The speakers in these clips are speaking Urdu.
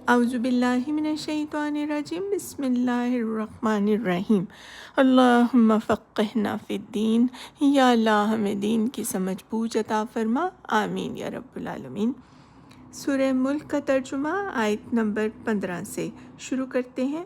اعوذ باللہ من الشیطان الرجیم بسم اللہ الرحمن الرحیم اللہم فقہنا فی الدین، یا اللہ ہمیں دین کی سمجھ بوجھ عطا فرما، آمین یا رب العالمین۔ سورہ ملک کا ترجمہ آیت نمبر 15 سے شروع کرتے ہیں۔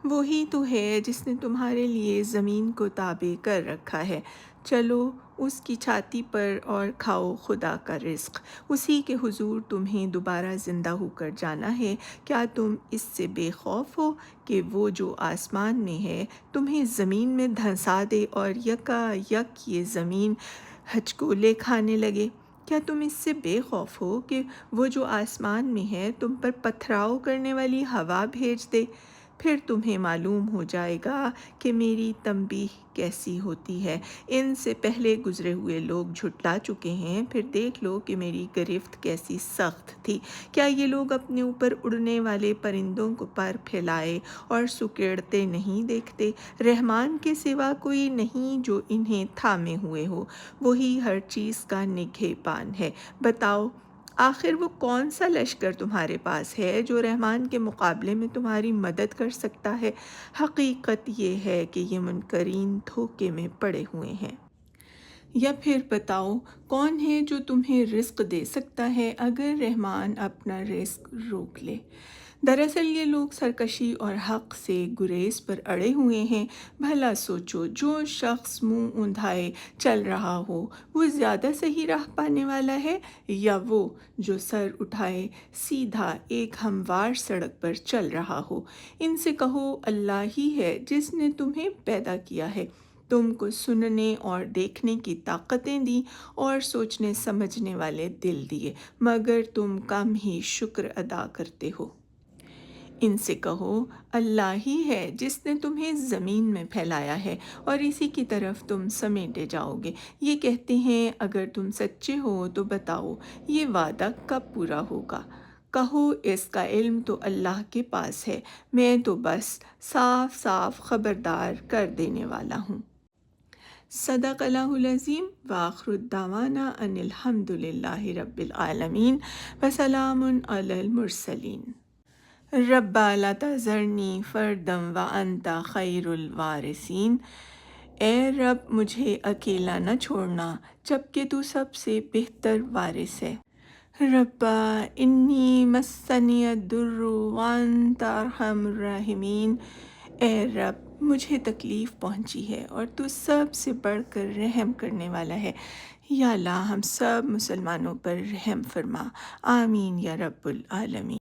وہی تو ہے جس نے تمہارے لیے زمین کو تابع کر رکھا ہے، چلو اس کی چھاتی پر اور کھاؤ خدا کا رزق۔ اسی کے حضور تمہیں دوبارہ زندہ ہو کر جانا ہے۔ کیا تم اس سے بے خوف ہو کہ وہ جو آسمان میں ہے تمہیں زمین میں دھنسا دے اور یکا یک یہ زمین ہچکولے کھانے لگے؟ کیا تم اس سے بے خوف ہو کہ وہ جو آسمان میں ہے تم پر پتھراؤ کرنے والی ہوا بھیج دے؟ پھر تمہیں معلوم ہو جائے گا کہ میری تنبیہ کیسی ہوتی ہے۔ ان سے پہلے گزرے ہوئے لوگ جھٹلا چکے ہیں، پھر دیکھ لو کہ میری گرفت کیسی سخت تھی۔ کیا یہ لوگ اپنے اوپر اڑنے والے پرندوں کو پر پھیلائے اور سکیڑتے نہیں دیکھتے؟ رحمان کے سوا کوئی نہیں جو انہیں تھامے ہوئے ہو، وہی ہر چیز کا نگہبان ہے۔ بتاؤ آخر وہ کون سا لشکر تمہارے پاس ہے جو رحمان کے مقابلے میں تمہاری مدد کر سکتا ہے؟ حقیقت یہ ہے کہ یہ منکرین دھوکے میں پڑے ہوئے ہیں۔ یا پھر بتاؤ کون ہے جو تمہیں رزق دے سکتا ہے اگر رحمان اپنا رزق روک لے؟ دراصل یہ لوگ سرکشی اور حق سے گریز پر اڑے ہوئے ہیں۔ بھلا سوچو، جو شخص منہ اوندھائے چل رہا ہو وہ زیادہ صحیح راہ پانے والا ہے، یا وہ جو سر اٹھائے سیدھا ایک ہموار سڑک پر چل رہا ہو؟ ان سے کہو اللہ ہی ہے جس نے تمہیں پیدا کیا ہے، تم کو سننے اور دیکھنے کی طاقتیں دی اور سوچنے سمجھنے والے دل دیے، مگر تم کم ہی شکر ادا کرتے ہو۔ ان سے کہو اللہ ہی ہے جس نے تمہیں زمین میں پھیلایا ہے اور اسی کی طرف تم سمیٹے جاؤ گے۔ یہ کہتے ہیں اگر تم سچے ہو تو بتاؤ یہ وعدہ کب پورا ہوگا؟ کہو اس کا علم تو اللہ کے پاس ہے، میں تو بس صاف صاف خبردار کر دینے والا ہوں۔ صدق اللہ العظیم، وآخر دعوانا ان الحمد للہ رب العالمین، وسلام علی المرسلین۔ رب لا تذرنی فردا وانت خیر الوارثین۔ اے رب مجھے اکیلا نہ چھوڑنا جبکہ تو سب سے بہتر وارث ہے۔ رب انی مسنی الضر وانت ارحم الراحمین۔ اے رب مجھے تکلیف پہنچی ہے اور تو سب سے بڑھ کر رحم کرنے والا ہے۔ یا اللہ ہم سب مسلمانوں پر رحم فرما، آمین یا رب العالمین۔